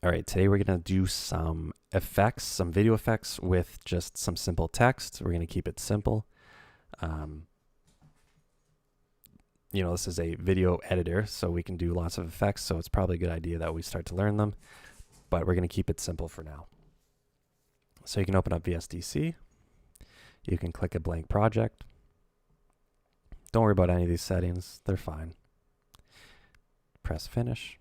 All right, today we're going to do some effects, some video effects with just some simple text. We're going to keep it simple. This is a video editor, so we can do lots of effects, so it's probably a good idea that we start to learn them, but we're going to keep it simple for now. So you can open up VSDC. You can click a blank project. Don't worry about any of these settings. They're fine. Press finish.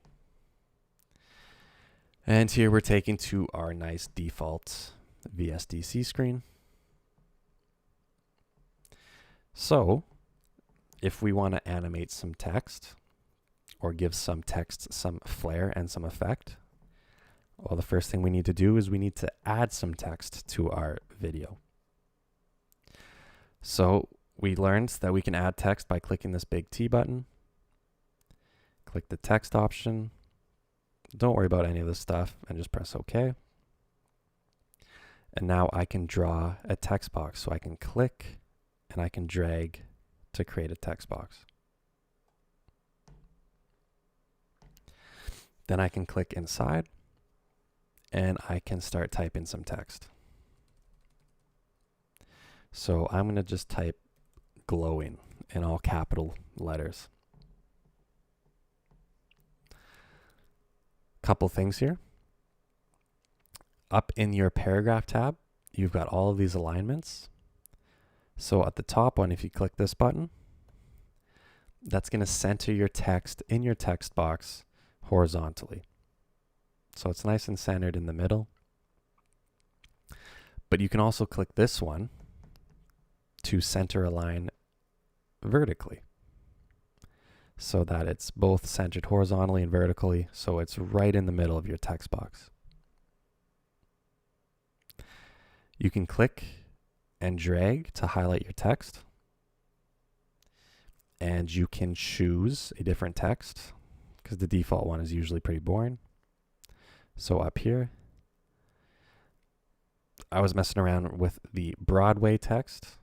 And here we're taken to our nice default VSDC screen. So if we want to animate some text or give some text some flair and some effect, well, the first thing we need to do is we need to add some text to our video. So we learned that we can add text by clicking this big T button. Click the text option. Don't worry about any of this stuff and just press OK. And now I can draw a text box. So I can click and I can drag to create a text box. Then I can click inside and I can start typing some text. So I'm going to just type glowing in all capital letters. Couple things here. Up in your paragraph tab, you've got all of these alignments. So at the top one, if you click this button, that's going to center your text in your text box horizontally. So it's nice and centered in the middle. But you can also click this one to center align vertically, so that it's both centered horizontally and vertically, so it's right in the middle of your text box. You can click and drag to highlight your text, and you can choose a different text because the default one is usually pretty boring. So up here, I was messing around with the Broadway text,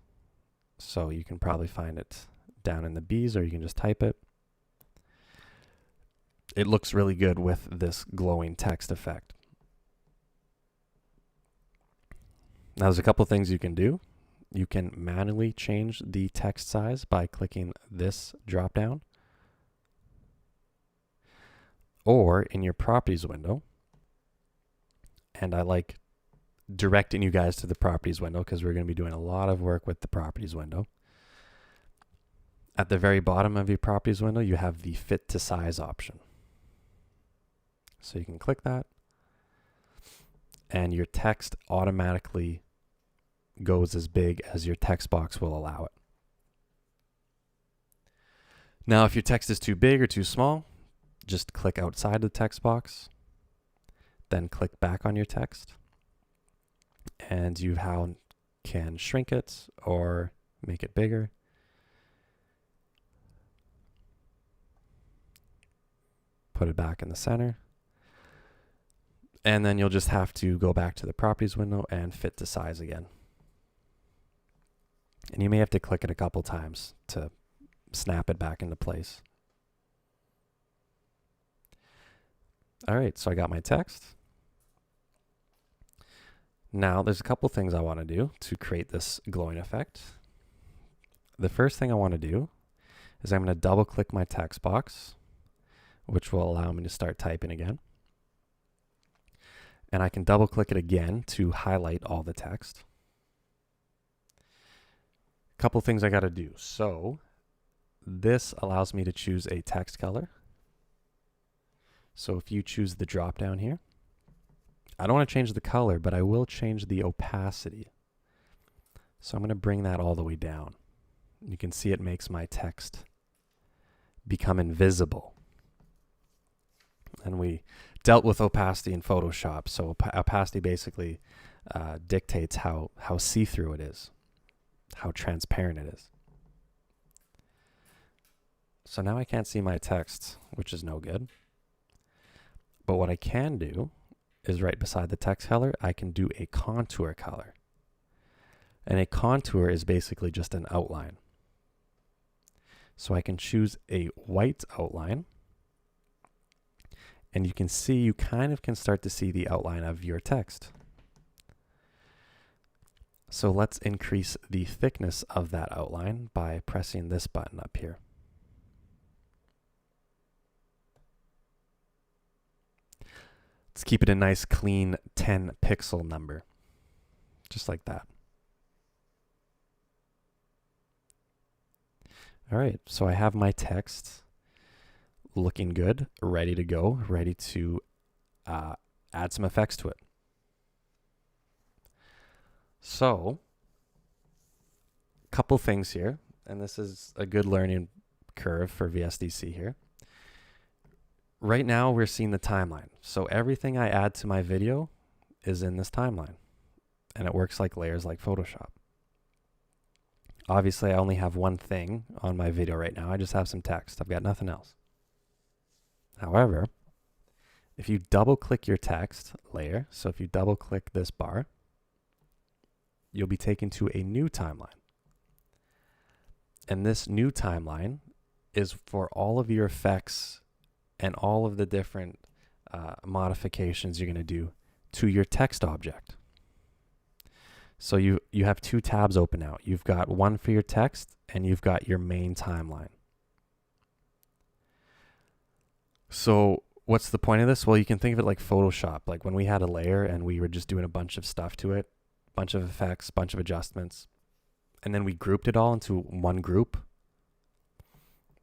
so you can probably find it down in the B's, or you can just type it. It looks really good with this glowing text effect. Now there's a couple things you can do. You can manually change the text size by clicking this drop down. Or in your properties window, and I like directing you guys to the properties window because we're going to be doing a lot of work with the properties window. At the very bottom of your properties window, you have the fit to size option. So you can click that, and your text automatically goes as big as your text box will allow it. Now, if your text is too big or too small, just click outside the text box, then click back on your text, and you can shrink it or make it bigger. Put it back in the center. And then you'll just have to go back to the properties window and fit to size again. And you may have to click it a couple times to snap it back into place. All right, so I got my text. Now there's a couple things I want to do to create this glowing effect. The first thing I want to do is I'm going to double click my text box, which will allow me to start typing again. And I can double click it again to highlight all the text. A couple things I got to do. So this allows me to choose a text color. So if you choose the drop down here, I don't want to change the color, but I will change the opacity. So I'm going to bring that all the way down. You can see it makes my text become invisible. And we dealt with opacity in Photoshop. So opacity basically dictates how see-through it is, how transparent it is. So now I can't see my text, which is no good. But what I can do is right beside the text color, I can do a contour color. And a contour is basically just an outline. So I can choose a white outline, And you can see, you kind of can start to see the outline of your text. So let's increase the thickness of that outline by pressing this button up here. Let's keep it a nice clean 10 pixel number, just like that. All right, so I have my text looking good, ready to go, ready to add some effects to it. So, a couple things here, and this is a good learning curve for VSDC here. Right now, we're seeing the timeline. So everything I add to my video is in this timeline, and it works like layers like Photoshop. Obviously, I only have one thing on my video right now. I just have some text. I've got nothing else. However, if you double-click your text layer, so if you double-click this bar, you'll be taken to a new timeline. And this new timeline is for all of your effects and all of the different modifications you're going to do to your text object. So you have two tabs open out. You've got one for your text, and you've got your main timeline. So what's the point of this? Well, you can think of it like Photoshop. Like when we had a layer and we were just doing a bunch of stuff to it, bunch of effects, bunch of adjustments, and then we grouped it all into one group.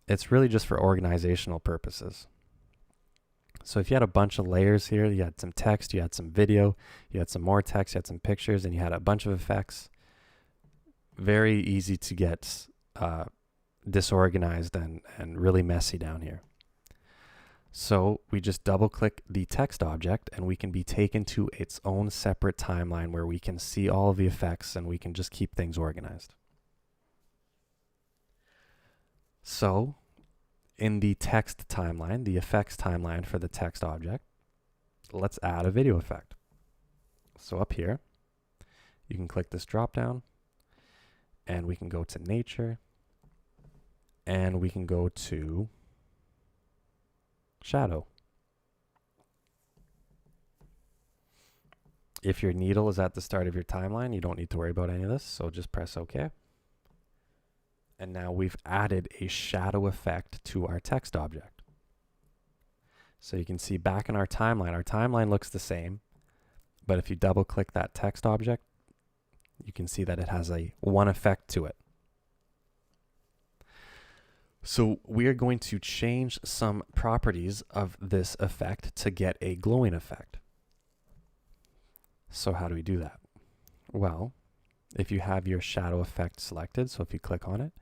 It's really just for organizational purposes. So if you had a bunch of layers here, you had some text, you had some video, you had some more text, you had some pictures, and you had a bunch of effects, very easy to get disorganized and really messy down here. So we just double click the text object and we can be taken to its own separate timeline where we can see all of the effects and we can just keep things organized. So in the text timeline, the effects timeline for the text object, let's add a video effect. So up here, you can click this drop down and we can go to nature and we can go to shadow. If your needle is at the start of your timeline, you don't need to worry about any of this, so just press OK. And now we've added a shadow effect to our text object. So you can see back in our timeline looks the same, but if you double click that text object, you can see that it has one effect to it. So we are going to change some properties of this effect to get a glowing effect. So how do we do that? Well, if you have your shadow effect selected, so if you click on it,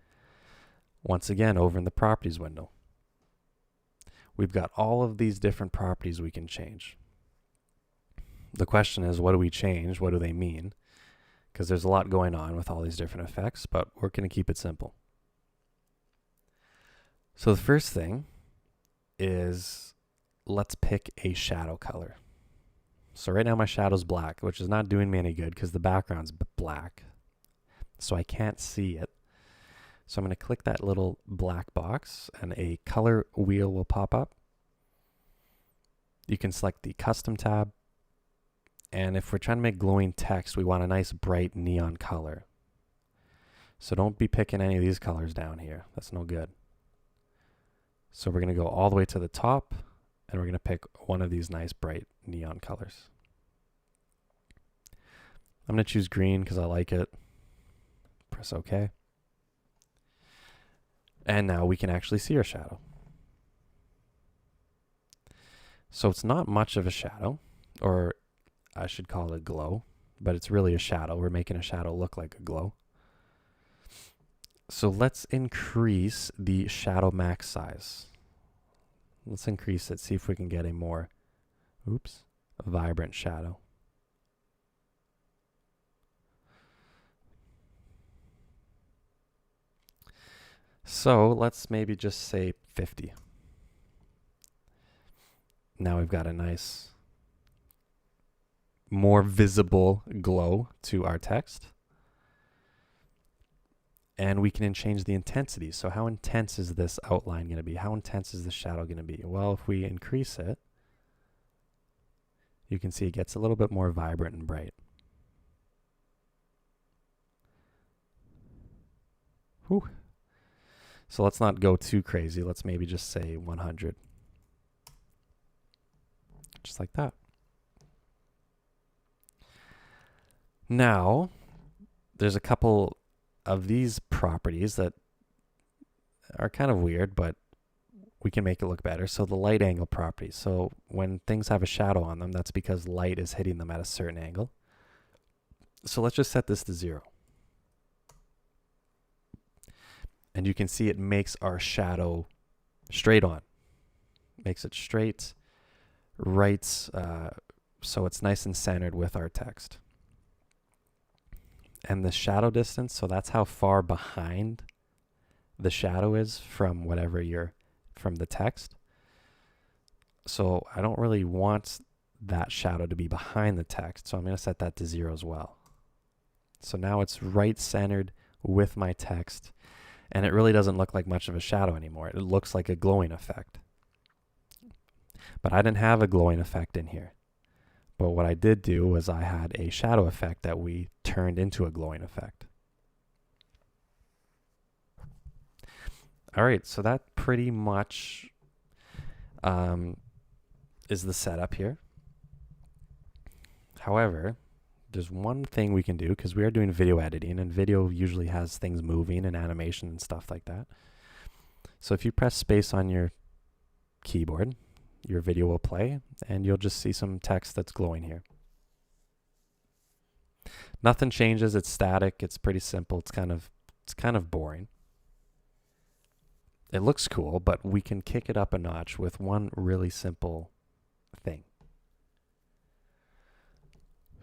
once again, over in the properties window, we've got all of these different properties we can change. The question is, what do we change? What do they mean? Because there's a lot going on with all these different effects, but we're going to keep it simple. So the first thing is, let's pick a shadow color. So right now my shadow's black, which is not doing me any good because the background's black. So I can't see it. So I'm going to click that little black box and a color wheel will pop up. You can select the custom tab. And if we're trying to make glowing text, we want a nice bright neon color. So don't be picking any of these colors down here. That's no good. So we're going to go all the way to the top and we're going to pick one of these nice bright neon colors. I'm going to choose green because I like it. Press OK. And now we can actually see our shadow. So it's not much of a shadow, or I should call it a glow, but it's really a shadow. We're making a shadow look like a glow. So let's increase the shadow max size. Let's increase it, see if we can get a more, vibrant shadow. So let's maybe just say 50. Now we've got a nice, more visible glow to our text. And we can change the intensity. So how intense is this outline going to be? How intense is the shadow going to be? Well, if we increase it, you can see it gets a little bit more vibrant and bright. Whew. So let's not go too crazy. Let's maybe just say 100. Just like that. Now, there's a couple of these properties that are kind of weird, but we can make it look better. So the light angle property. So when things have a shadow on them, that's because light is hitting them at a certain angle. So let's just set this to 0. And you can see it makes our shadow straight on. Makes it straight, right, so it's nice and centered with our text. And the shadow distance, so that's how far behind the shadow is from whatever from the text. So I don't really want that shadow to be behind the text, so I'm going to set that to 0 as well. So now it's right centered with my text, and it really doesn't look like much of a shadow anymore. It looks like a glowing effect. But I didn't have a glowing effect in here. But what I did do was I had a shadow effect that we turned into a glowing effect. All right, so that pretty much is the setup here. However, there's one thing we can do, because we are doing video editing, and video usually has things moving and animation and stuff like that. So if you press space on your keyboard, your video will play, and you'll just see some text that's glowing here. Nothing changes. It's static. It's pretty simple. It's kind of boring. It looks cool, but we can kick it up a notch with one really simple thing.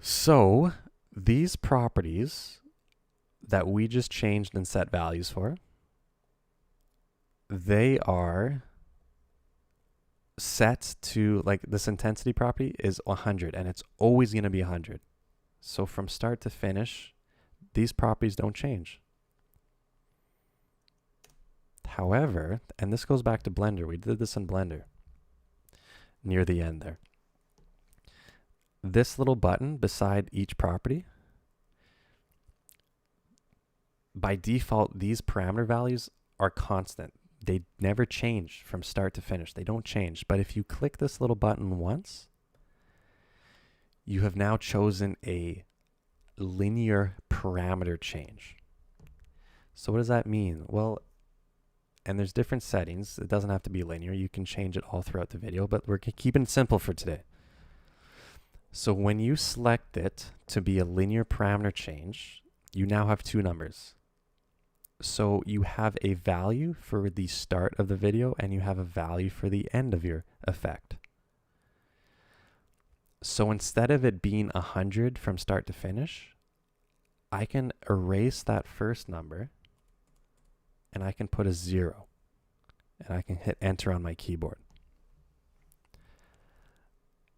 So these properties that we just changed and set values for, they are set to, like, this intensity property is 100, and it's always going to be 100. So from start to finish, these properties don't change. However, and this goes back to Blender, we did this in Blender near the end there. This little button beside each property, by default, these parameter values are constant. They never change from start to finish. They don't change. But if you click this little button once, you have now chosen a linear parameter change. So what does that mean? Well, and there's different settings. It doesn't have to be linear. You can change it all throughout the video, but we're keeping it simple for today. So when you select it to be a linear parameter change, you now have two numbers. So you have a value for the start of the video, and you have a value for the end of your effect. So instead of it being 100 from start to finish, I can erase that first number, and I can put a 0, and I can hit enter on my keyboard.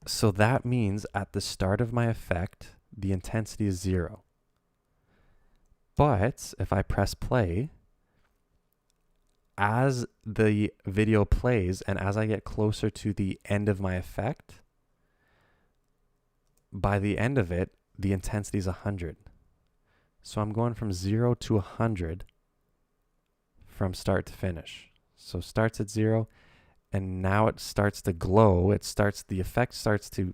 So that means at the start of my effect, the intensity is 0. But if I press play, as the video plays and as I get closer to the end of my effect, by the end of it, the intensity is 100. So I'm going from 0 to 100 from start to finish. So starts at 0, and now it starts to glow. The effect starts to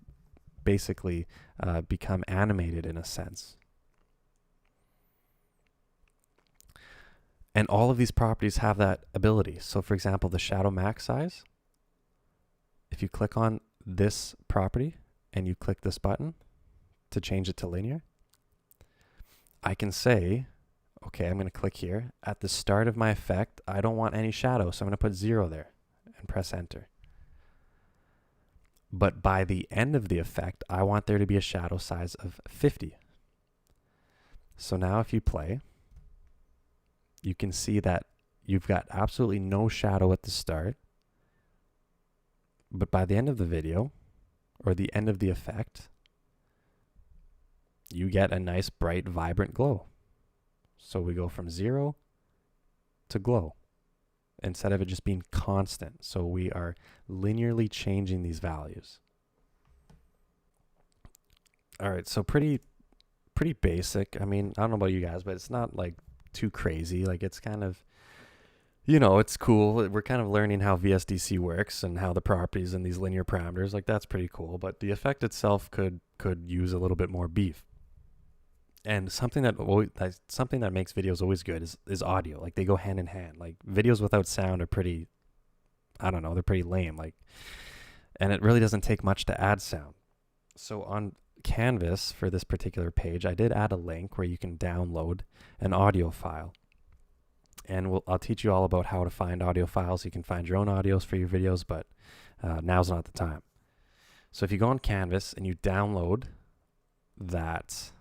basically become animated in a sense. And all of these properties have that ability. So for example, the shadow max size, if you click on this property and you click this button to change it to linear, I can say, okay, I'm going to click here. At the start of my effect, I don't want any shadow, so I'm going to put 0 there and press enter. But by the end of the effect, I want there to be a shadow size of 50. So now if you play, you can see that you've got absolutely no shadow at the start. But by the end of the video, or the end of the effect, you get a nice, bright, vibrant glow. So we go from 0 to glow, instead of it just being constant. So we are linearly changing these values. All right, so pretty basic. I mean, I don't know about you guys, but it's not like too crazy. Like it's kind of, it's cool. We're kind of learning how VSDC works and how the properties and these linear parameters, like that's pretty cool. But the effect itself could use a little bit more beef. And something that makes videos always good is audio. Like they go hand in hand. Like videos without sound are pretty, I don't know, they're pretty lame. Like, and it really doesn't take much to add sound. So on Canvas for this particular page, I did add a link where you can download an audio file. And I'll teach you all about how to find audio files. You can find your own audios for your videos, but now's not the time. So if you go on Canvas and you download that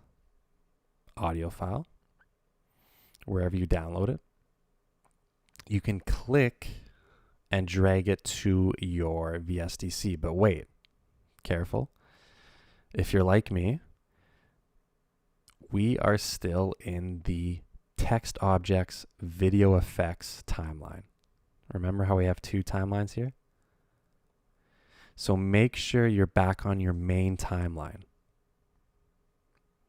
audio file, wherever you download it, you can click and drag it to your VSDC. But wait, careful. If you're like me, we are still in the text objects video effects timeline. Remember how we have two timelines here? So make sure you're back on your main timeline,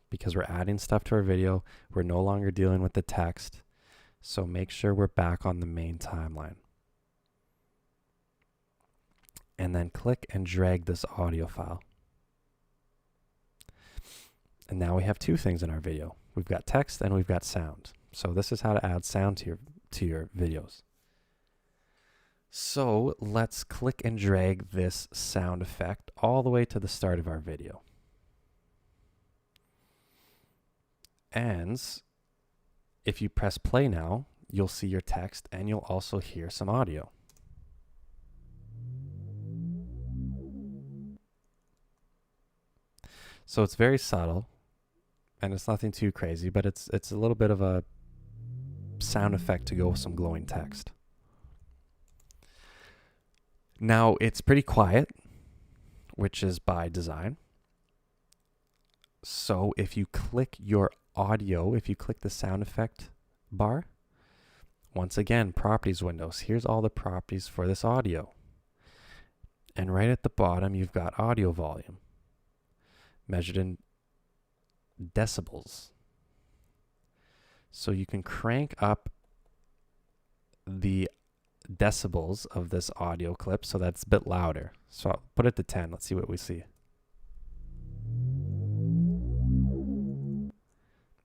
because we're adding stuff to our video. We're no longer dealing with the text. So make sure we're back on the main timeline. And then click and drag this audio file. And now we have two things in our video. We've got text and we've got sound. So this is how to add sound to your videos. So let's click and drag this sound effect all the way to the start of our video. And if you press play now, you'll see your text and you'll also hear some audio. So it's very subtle and it's nothing too crazy, but it's a little bit of a sound effect to go with some glowing text. Now it's pretty quiet, which is by design. So if you click your audio, if you click the sound effect bar, once again, properties windows, here's all the properties for this audio. And right at the bottom, you've got audio volume, measured in decibels. So you can crank up the decibels of this audio clip so that's a bit louder. So I'll put it to 10. Let's see what we see.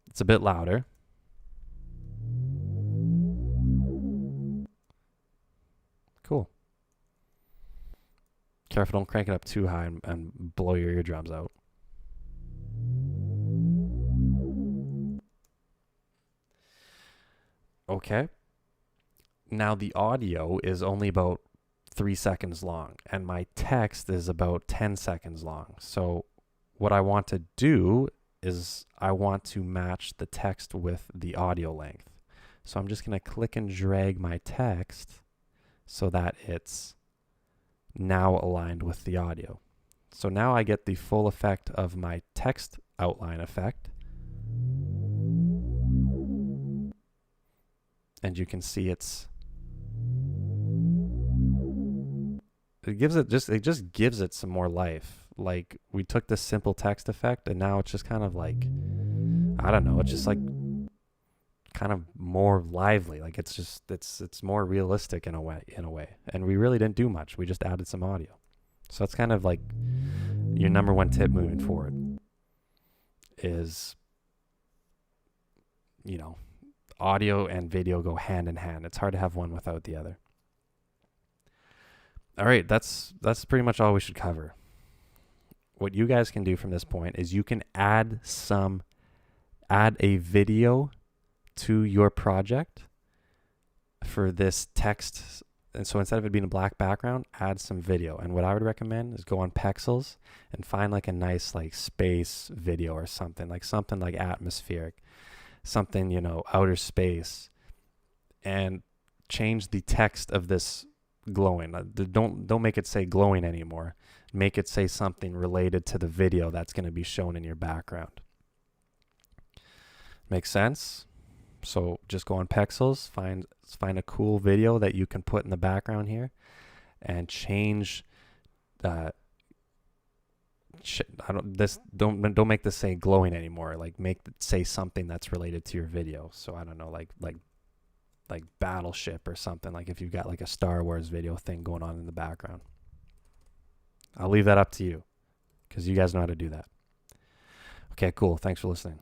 It's a bit louder. Cool. Careful, don't crank it up too high and blow your eardrums out. Okay. Now the audio is only about 3 seconds long and my text is about 10 seconds long. So what I want to do is I want to match the text with the audio length. So I'm just going to click and drag my text so that it's now aligned with the audio. So now I get the full effect of my text outline effect. And you can see it just gives it some more life. Like we took this simple text effect and now it's just kind of like, I don't know, it's just like kind of more lively. Like it's more realistic in a way. And we really didn't do much. We just added some audio. So that's kind of like your number one tip moving forward is, audio and video go hand in hand. It's hard to have one without the other. All right, that's pretty much all we should cover. What you guys can do from this point is you can add a video to your project for this text. And so instead of it being a black background, add some video. And what I would recommend is go on Pexels and find like a nice like space video or something like atmospheric, something, outer space, and change the text of this glowing. Don't make it say glowing anymore. Make it say something related to the video that's going to be shown in your background. Make sense? So just go on Pexels, find a cool video that you can put in the background here, and change don't make this say glowing anymore. Like make it say something that's related to your video. So I don't know, like Battleship or something. Like if you've got like a Star Wars video thing going on in the background. I'll leave that up to you because you guys know how to do that. Okay, cool. Thanks for listening.